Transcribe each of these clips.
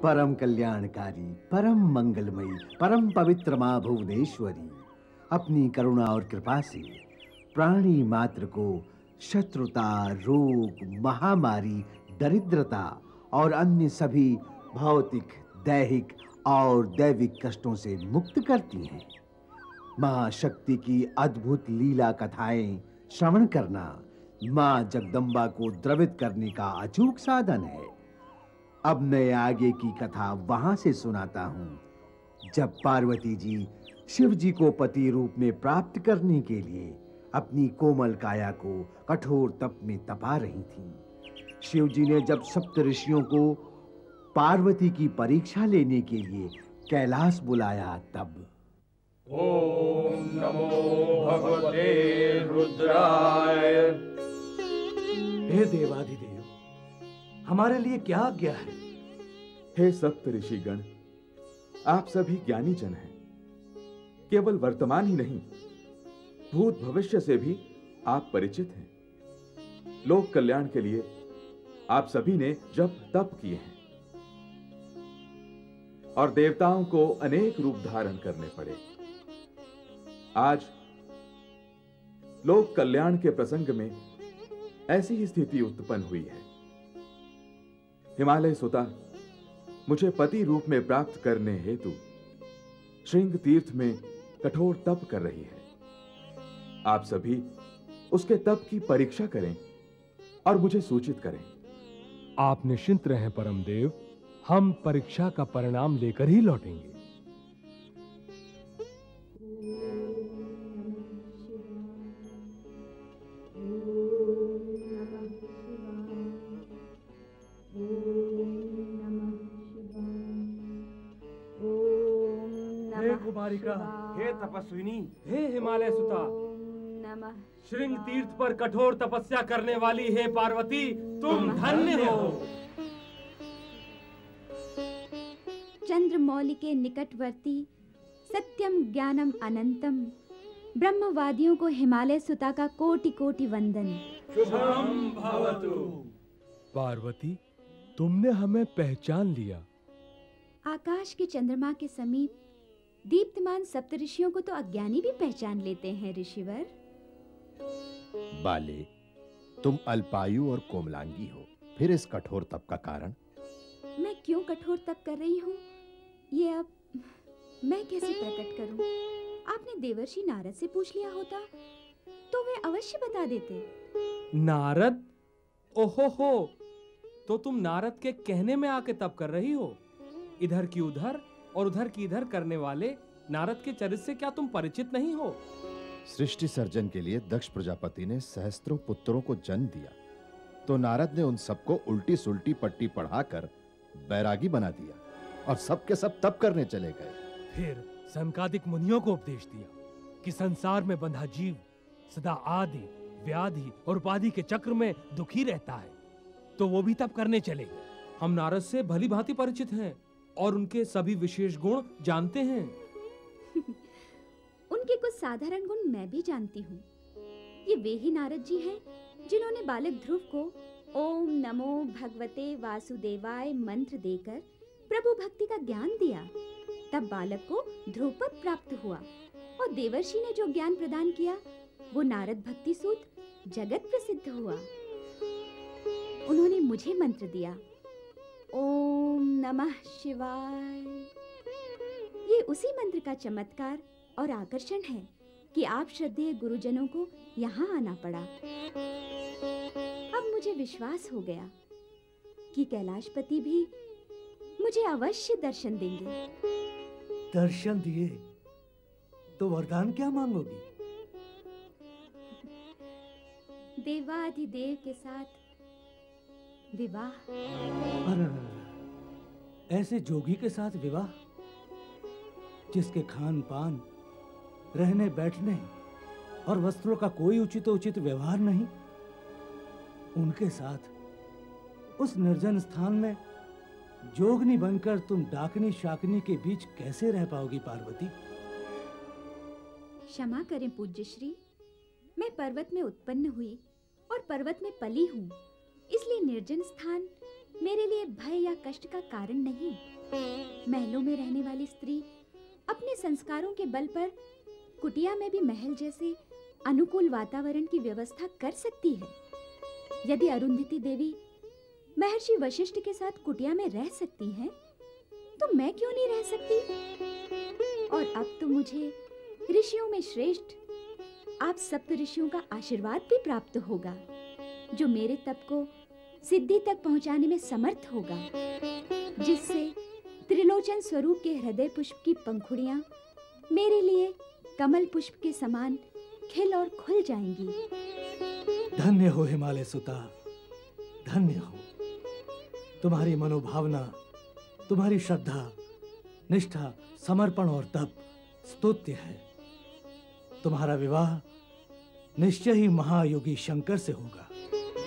परम कल्याणकारी, परम मंगलमयी, परम पवित्र माँ भुवनेश्वरी अपनी करुणा और कृपा से प्राणी मात्र को शत्रुता, रोग, महामारी, दरिद्रता और अन्य सभी भौतिक, दैहिक और दैविक कष्टों से मुक्त करती हैं। माँ शक्ति की अद्भुत लीला कथाएं श्रवण करना माँ जगदम्बा को द्रवित करने का अचूक साधन है। अब मैं आगे की कथा वहां से सुनाता हूं जब पार्वती जी शिव जी को पति रूप में प्राप्त करने के लिए अपनी कोमल काया को कठोर तप में तपा रही थीं। शिव जी ने जब सप्त ऋषियों को पार्वती की परीक्षा लेने के लिए कैलाश बुलाया तब ओम नमो भगवते रुद्राय। हे देवाधिदेव, हमारे लिए क्या आज्ञा है? हे सप्त ऋषिगण, आप सभी ज्ञानी जन हैं। केवल वर्तमान ही नहीं, भूत भविष्य से भी आप परिचित हैं। लोक कल्याण के लिए आप सभी ने जप तप किए हैं और देवताओं को अनेक रूप धारण करने पड़े। आज लोक कल्याण के प्रसंग में ऐसी ही स्थिति उत्पन्न हुई है। हिमालय सुता मुझे पति रूप में प्राप्त करने हेतु श्रृंग तीर्थ में कठोर तप कर रही है। आप सभी उसके तप की परीक्षा करें और मुझे सूचित करें। आप निश्चिंत रहें परमदेव, हम परीक्षा का परिणाम लेकर ही लौटेंगे। हे तपस्विनी, हे हिमालय सुता, श्रृंग तीर्थ पर कठोर तपस्या करने वाली हे पार्वती, तुम धन्य हो। चंद्रमौली के निकटवर्ती सत्यम ज्ञानम अनंतम ब्रह्मवादियों को हिमालय सुता का कोटि कोटि वंदन। शुभम भवतु। पार्वती, तुमने हमें पहचान लिया। आकाश के चंद्रमा के समीप दीप्तमान सप्तऋषियों को तो अज्ञानी भी पहचान लेते हैं ऋषिवर। बाले, तुम अल्पायु और कोमलांगी हो, फिर इस कठोर तप का कारण? मैं क्यों कठोर तप कर रही हूँ, ये अब मैं कैसे प्रकट करूँ? आपने देवर्षि नारद से पूछ लिया होता तो वे अवश्य बता देते। नारद? ओहो हो, तो तुम नारद के कहने में आके तप कर रही हो। इधर की उधर और उधर की इधर करने वाले नारद के चरित्र से क्या तुम परिचित नहीं हो? सृष्टि सर्जन के लिए दक्ष प्रजापति ने सहस्त्रों पुत्रों को जन्म दिया, तो नारद ने उन सबको उल्टी सुल्टी पट्टी पढ़ाकर बैरागी बना दिया और सब के सब तप करने चले गए। फिर सनकादिक मुनियों को उपदेश दिया कि संसार में बंधा जीव सदा आदि, व्याधि और उपाधि के चक्र में दुखी रहता है, तो वो भी तप करने चले गए। हम नारद से भली भांति परिचित हैं और उनके सभी विशेष गुण जानते हैं। उनके कुछ साधारण गुण मैं भी जानती हूँ। ये वे ही नारद जी हैं जिन्होंने बालक ध्रुव को ओम नमो भगवते वासुदेवाय मंत्र देकर प्रभु भक्ति का ज्ञान दिया। तब बालक को ध्रुवपद प्राप्त हुआ और देवर्षि ने जो ज्ञान प्रदान किया वो नारद भक्ति सूत्र जगत प्रसिद्ध हुआ। उन्होंने मुझे मंत्र दिया, ओम नमः शिवाय। ये उसी मंत्र का चमत्कार और आकर्षण है कि आप श्रद्धेय गुरुजनों को यहाँ आना पड़ा। अब मुझे विश्वास हो गया कि कैलाशपति भी मुझे अवश्य दर्शन देंगे। दर्शन दिए तो वरदान क्या मांगोगी? देवाधिदेव के साथ विवाह। अरे, ऐसे जोगी के साथ विवाह जिसके खान पान, रहने बैठने और वस्त्रों का कोई उचित व्यवहार नहीं, उनके साथ उस निर्जन स्थान में जोगनी बनकर तुम डाकनी शाकनी के बीच कैसे रह पाओगी पार्वती? क्षमा करें पूज्य श्री, मैं पर्वत में उत्पन्न हुई और पर्वत में पली हूँ, इसलिए निर्जन स्थान मेरे लिए भय या कष्ट का कारण नहीं। महलों में रहने वाली स्त्री अपने संस्कारों के बल पर कुटिया में भी महल जैसे अनुकूल वातावरण की व्यवस्था कर सकती है। यदि अरुंधति देवी महर्षि वशिष्ठ के साथ कुटिया में रह सकती हैं, तो मैं क्यों नहीं रह सकती? और अब तो मुझे ऋषियों में श्रेष्ठ आप सप्त ऋषियों का आशीर्वाद भी प्राप्त होगा, जो मेरे तप को सिद्धि तक पहुंचाने में समर्थ होगा, जिससे त्रिलोचन स्वरूप के हृदय पुष्प की पंखुड़ियां मेरे लिए कमल पुष्प के समान खिल और खुल जाएंगी। धन्य हो हिमालय सुता, धन्य हो। तुम्हारी मनोभावना, तुम्हारी श्रद्धा, निष्ठा, समर्पण और तप स्तुत्य है। तुम्हारा विवाह निश्चय ही महायोगी शंकर से होगा।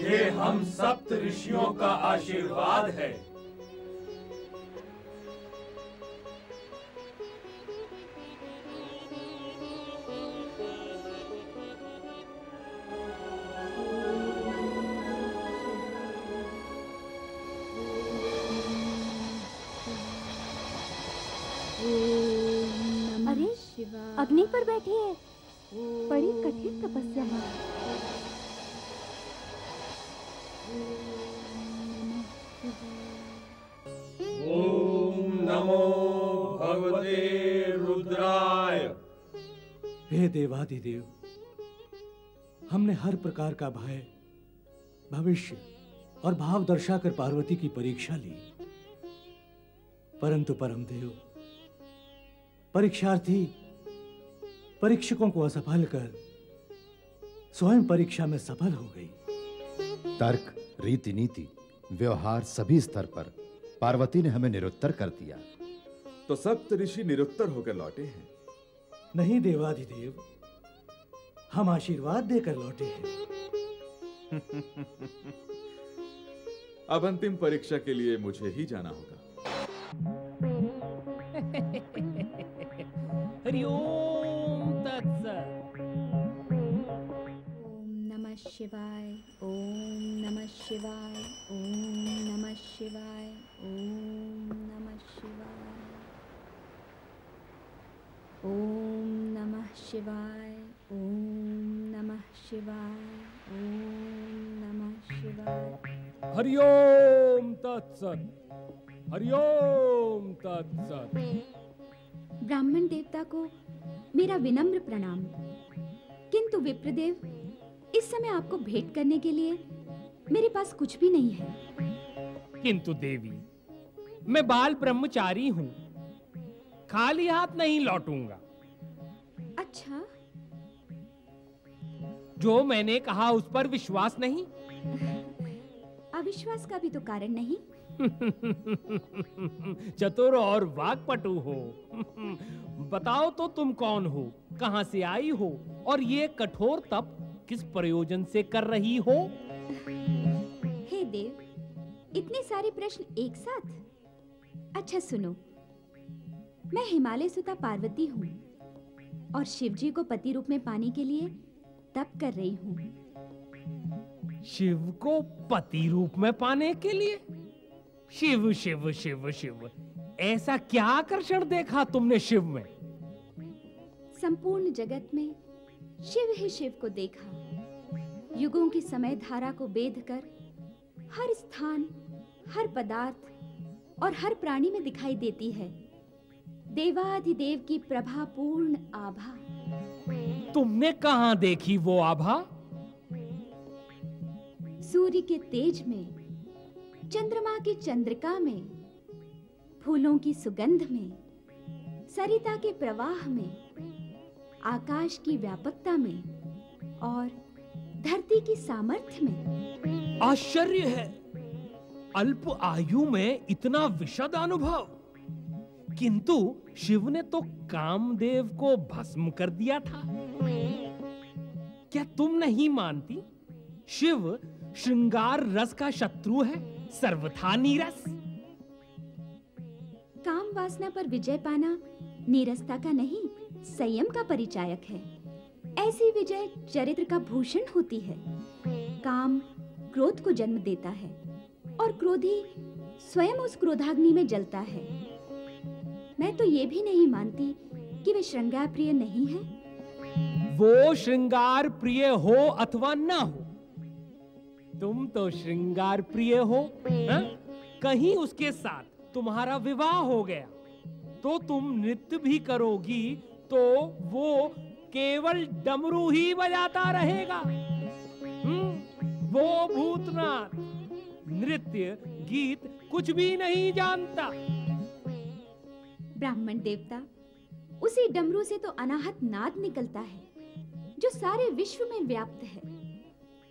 ये हम सप्त ऋषियों का आशीर्वाद है। अरे अग्नि पर बैठी है, बड़ी कठिन तपस्या है। ओम नमो भगवते रुद्राय। हे देवादिदेव, हमने हर प्रकार का भय, भविष्य और भाव दर्शाकर पार्वती की परीक्षा ली, परंतु परमदेव, परीक्षार्थी परीक्षकों को असफल कर स्वयं परीक्षा में सफल हो गई। तर्क, रीति नीति, व्यवहार सभी स्तर पर पार्वती ने हमें निरुत्तर कर दिया। तो सप्त ऋषि निरुत्तर होकर लौटे हैं? नहीं देवाधिदेव, हम आशीर्वाद देकर लौटे हैं। अब अंतिम परीक्षा के लिए मुझे ही जाना होगा। हरि ओम तत्सत। ओम नमः शिवाय, ओम नमः शिवाय, ओम नमः शिवाय, ओम नमः शिवाय, ओम नमः शिवाय, ओम नमः शिवाय, ओम नमः शिवाय। हरि ओम तत्सत, हरि ओम तत्सत। ब्राह्मण देवता को मेरा विनम्र प्रणाम। किंतु विप्रदेव, इस समय आपको भेंट करने के लिए मेरे पास कुछ भी नहीं है। किंतु देवी, मैं बाल ब्रह्मचारी हूँ, खाली हाथ नहीं लौटूंगा। अच्छा, जो मैंने कहा उस पर विश्वास नहीं? अविश्वास का भी तो कारण नहीं। चतुर और वाक्पटु हो। बताओ तो तुम कौन हो, कहां से आई हो, और ये कठोर तप किस प्रयोजन से कर रही हो? हे देव, इतने सारे प्रश्न एक साथ? अच्छा सुनो, मैं हिमालय सुता पार्वती हूँ और शिवजी को पति रूप में पाने के लिए तप कर रही हूँ। शिव को पति रूप में पाने के लिए? शिव शिव शिव शिव, ऐसा क्या आकर्षण देखा तुमने शिव में? संपूर्ण जगत में शिव ही शिव को देखा। युगों की समय धारा को बेध कर हर स्थान, हर पदार्थ और हर प्राणी में दिखाई देती है देवाधिदेव की प्रभापूर्ण आभा। तुमने कहां देखी वो आभा? सूर्य के तेज में, चंद्रमा की चंद्रिका में, फूलों की सुगंध में, सरिता के प्रवाह में, आकाश की व्यापकता में और धरती की सामर्थ्य में। आश्चर्य है, अल्प आयु में इतना विशद अनुभव। किंतु शिव ने तो कामदेव को भस्म कर दिया था। क्या तुम नहीं मानती? शिव श्रृंगार रस का शत्रु है, सर्वथा नीरस। काम वासना पर विजय पाना नीरसता का नहीं, संयम का परिचायक है। ऐसी विजय चरित्र का भूषण होती है। काम क्रोध को जन्म देता है और क्रोधी स्वयं उस क्रोधाग्नि में जलता है। मैं तो ये भी नहीं मानती कि वे श्रृंगार प्रिय नहीं है। वो श्रृंगार प्रिय हो अथवा ना हो, तुम तो श्रृंगार प्रिय हो। हा? कहीं उसके साथ तुम्हारा विवाह हो गया तो तुम नृत्य भी करोगी तो वो केवल डमरू ही बजाता रहेगा। वो भूतनाथ नृत्य गीत कुछ भी नहीं जानता। ब्राह्मण देवता, उसी डमरू से तो अनाहत नाद निकलता है जो सारे विश्व में व्याप्त है।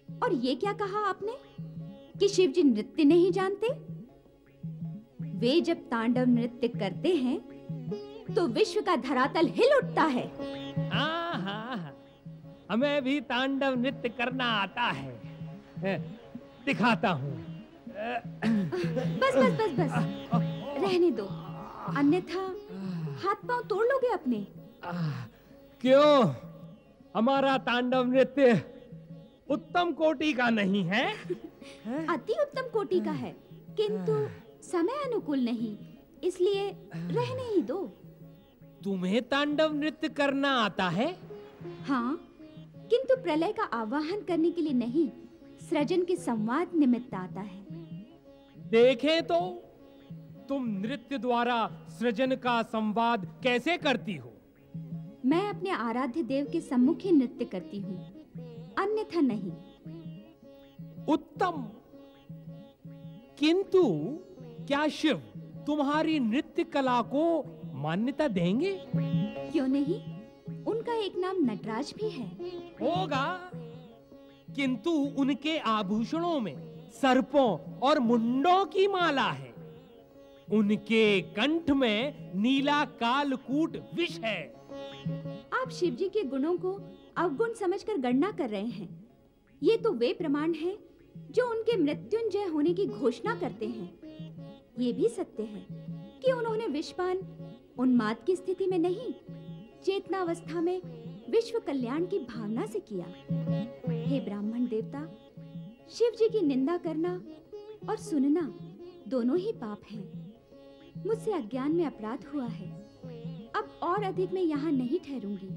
और ये क्या कहा आपने कि शिव जी नृत्य नहीं जानते? वे जब तांडव नृत्य करते हैं तो विश्व का धरातल हिल उठता है। हमें भी तांडव नृत्य करना आता है, दिखाता हूँ। बस बस बस बस, रहने दो, अन्यथा हाथ पांव तोड़ लोगे अपने। क्यों? हमारा तांडव नृत्य उत्तम कोटि का नहीं है? अति उत्तम कोटि का है, किंतु समय अनुकूल नहीं, इसलिए रहने ही दो। तुम्हें तांडव नृत्य करना आता है? हाँ, किंतु प्रलय का आवाहन करने के लिए नहीं, सृजन के संवाद निमित्त आता है। देखें तो तुम नृत्य द्वारा सृजन का संवाद कैसे करती हो? मैं अपने आराध्य देव के सम्मुख ही नृत्य करती हूँ, अन्यथा नहीं। उत्तम, किंतु क्या शिव तुम्हारी नृत्य कला को मान्यता देंगे? क्यों नहीं? उनका एक नाम नटराज भी है। होगा, किंतु उनके आभूषणों में सर्पों और मुंडों की माला है। उनके कंठ में नीला कालकूट विष है। आप शिव जी के गुणों को अवगुण समझकर गणना कर रहे हैं। ये तो वे प्रमाण हैं जो उनके मृत्युंजय होने की घोषणा करते हैं। ये भी सत्य है कि उन्होंने विषपान उन्माद की स्थिति में नहीं, चेतनावस्था में विश्व कल्याण की भावना से किया। हे ब्राह्मण देवता, शिव जी की निंदा करना और सुनना दोनों ही पाप हैं। मुझसे अज्ञान में अपराध हुआ है। अब और अधिक मैं यहाँ नहीं ठहरूंगी।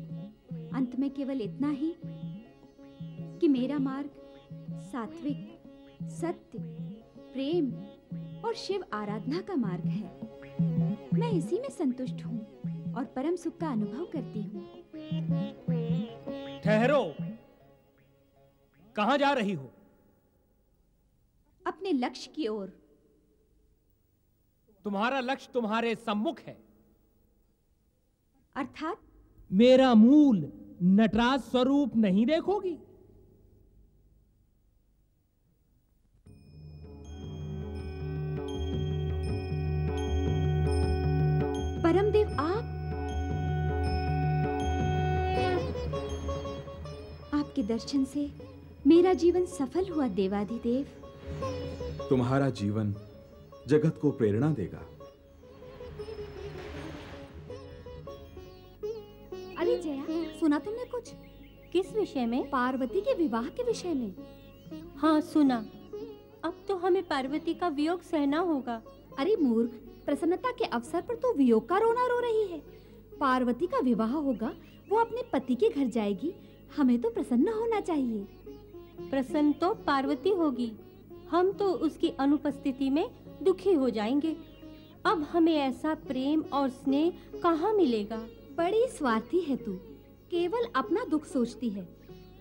अंत में केवल इतना ही कि मेरा मार्ग सात्विक, सत्य, प्रेम और शिव आराधना का मार्ग है। मैं इसी में संतुष्ट हूँ और परम सुख का अनुभव करती हूँ। ठहरो, कहाँ जा रही हो? अपने लक्ष्य की ओर। तुम्हारा लक्ष्य तुम्हारे सम्मुख है। अर्थात? मेरा मूल नटराज स्वरूप नहीं देखोगी? परमदेव, आपके दर्शन से मेरा जीवन सफल हुआ देवाधिदेव। तुम्हारा जीवन जगत को प्रेरणा देगा। अरे जया, सुना तुमने कुछ? किस विषय में? पार्वती के विवाह के विषय में। हाँ सुना। अब तो हमें पार्वती का वियोग सहना होगा। अरे मूर्ख, प्रसन्नता के अवसर पर तो वियोग का रोना रो रही है। पार्वती का विवाह होगा, वो अपने पति के घर जाएगी। हमें तो प्रसन्न होना चाहिए। प्रसन्न तो पार्वती होगी, हम तो उसकी अनुपस्थिति में दुखी हो जाएंगे। अब हमें ऐसा प्रेम और स्नेह कहाँ मिलेगा? बड़ी स्वार्थी है तू, केवल अपना दुख सोचती है,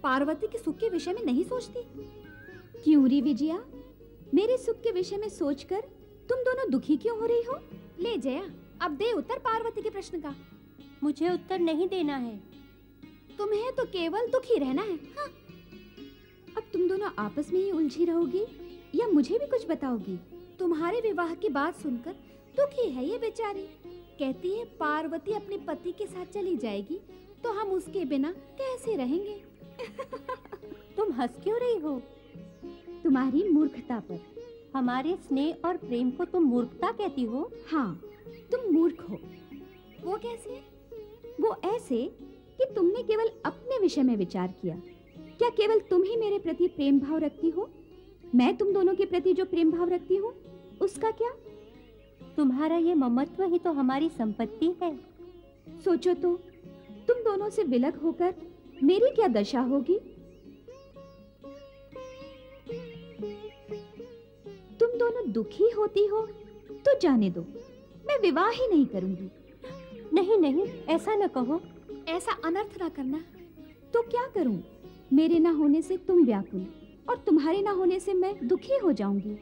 पार्वती के सुख के विषय में नहीं सोचती। क्यों री विजया, मेरे सुख के विषय में सोचकर तुम दोनों दुखी क्यों हो रही हो? ले जया, अब दे उत्तर पार्वती के प्रश्न का। मुझे उत्तर नहीं देना है। तुम्हें तो केवल दुखी रहना है। हाँ। अब तुम दोनों आपस में ही उलझी रहोगी या मुझे भी कुछ बताओगी? तुम्हारे विवाह की बात सुनकर दुखी है ये बेचारी। कहती है पार्वती अपने पति के साथ चली जाएगी तो हम उसके बिना कैसे रहेंगे। तुम हंस क्यों रही हो? तुम्हारी मूर्खता पर। हमारे स्नेह और प्रेम को तुम मूर्खता कहती हो? हाँ, तुम मूर्ख हो। वो कैसे? वो ऐसे कि तुमने केवल अपने विषय में विचार किया। क्या केवल तुम ही मेरे प्रति प्रेम भाव रखती हो? मैं तुम दोनों के प्रति जो प्रेम भाव रखती हूँ उसका क्या? तुम्हारा ये ममत्व ही तो हमारी संपत्ति है। सोचो तो, तुम दोनों से विलग होकर मेरी क्या दशा होगी? तुम दोनों दुखी होती हो तो जाने दो, मैं विवाह ही नहीं करूंगी। नहीं नहीं, ऐसा न कहो। ऐसा अनर्थ ना करना। तो क्या करूं? मेरे ना होने से तुम व्याकुल और तुम्हारे ना होने से मैं दुखी हो जाऊंगी।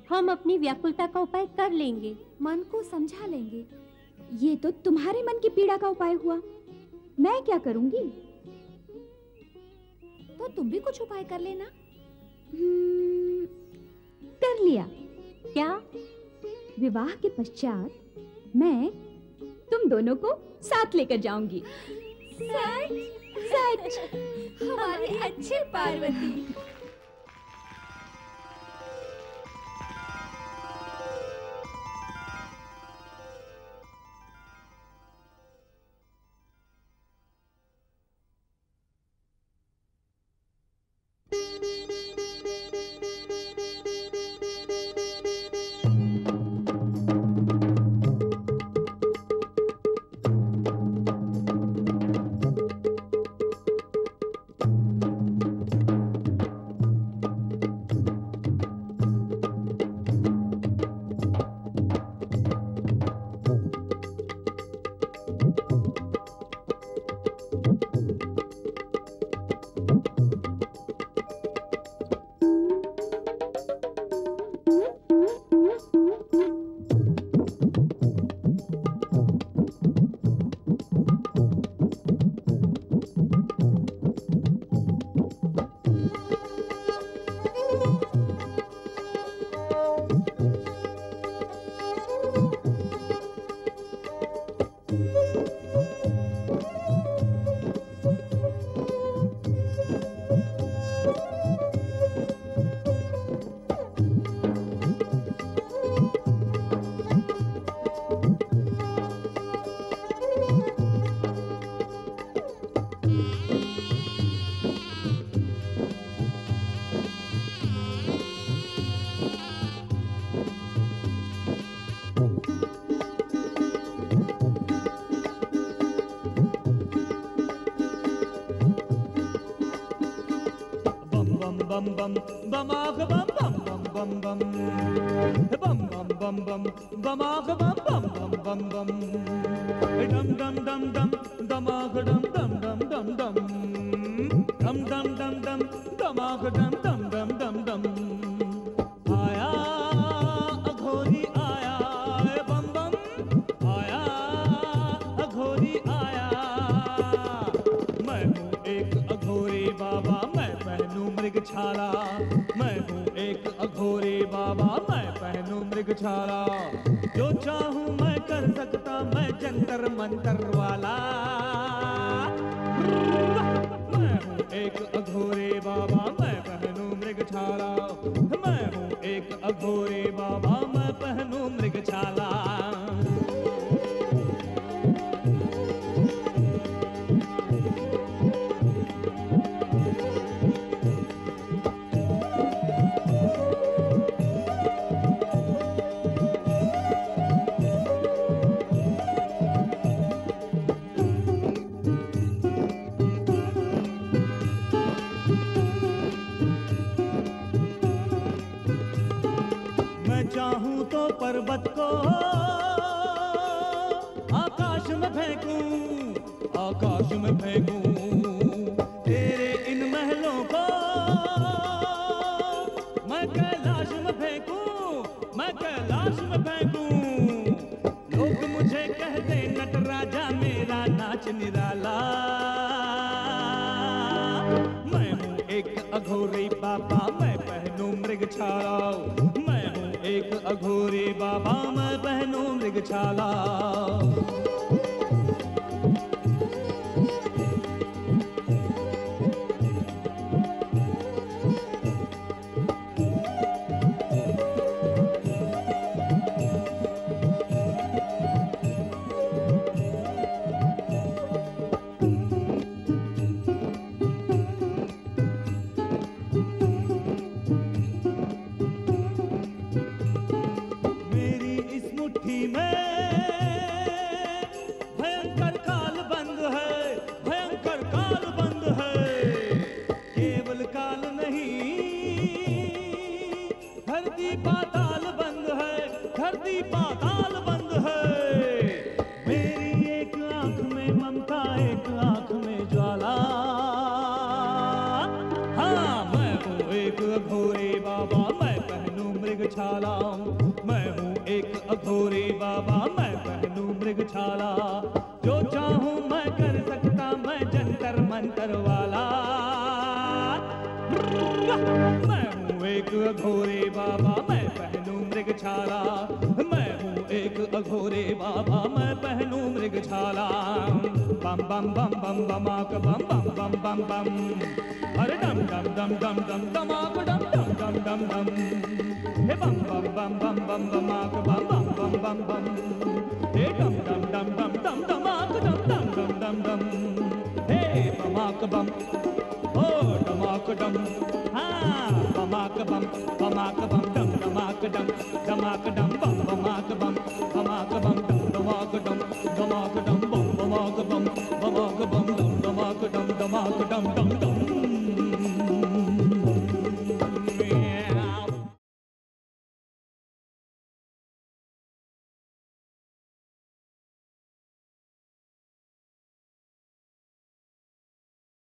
हम अपनी व्याकुलता का उपाय कर लेंगे, मन को समझा लेंगे। ये तो तुम्हारे मन की पीड़ा का उपाय हुआ, मैं क्या करूंगी? तो तुम भी कुछ उपाय कर लेना। कर लिया। क्या? विवाह के पश्चात मैं तुम दोनों को साथ लेकर जाऊंगी। सच सच, हमारी अच्छी Parvati. bum bum bamag bum bum bum bum bum bum bum bum bamag bum bum bum bum bum dum dum dum dum damag dum dum dum dum dum dum dum dum dum damag dum dum dum dum dum आया अघोरी आया बम बम आया अघोरी आया मैं हूँ एक अघोरी बाबा मैं पहनूं मृगछाला मैं हूँ एक अघोरी बाबा मैं पहनूं मृगछाला जो चाहूँ मैं कर सकता मैं जंतर मंतर वाला मैं हूँ एक अघोरी बाबा मैं पहनूं मृगछाला मैं हूँ एक अघोरी बाबा मैं पहनूं मृगछाला चाहूं तो पर्वत को आकाश में फेंकूं तेरे इन महलों को मैं कैलाश में फेंकूं लोग मुझे कहते नटराजा मेरा नाच निराला मैं हूँ एक अघोरी बाबा मैं पहनूं मृगछाला एक अघोरी बाबा मैं पहनूं मृगछाला धरती पाताल बंद है, धरती पाताल बंद है। मेरी एक आंख में ममता, एक आंख में ज्वाला। हाँ, मैं हूँ एक अघोरी बाबा, मैं पहनूं मृगछाला। मैं हूँ एक अघोरी बाबा, मैं पहनूं मृगछाला। जो चाहूं मैं कर सकता, मैं जंतर मंतर वाला। मैं हूँ एक अघोरी बाबा, मैं पहनूं मृगछाला। मैं हूँ एक अघोरी बाबा, मैं पहनूं मृगछाला। बम बम बम बम बमाक बम बम बम बम बम। अरे डम डम डम डम डम दमाक डम डम डम डम डम। हे बम बम बम बम बम बमाक बम बम बम बम बम। हे डम डम डम डम डम दमाक डम डम डम डम डम। हे बमाक बम, ओ दमाक डम। हाँ, बमाक बम डम दमाक डम, दमाक डम बम बमाक बम, बमाक बम डम दमाक डम, दमाक डम बम बमाक बम, बमाक बम डम दमाक डम, दमाक डम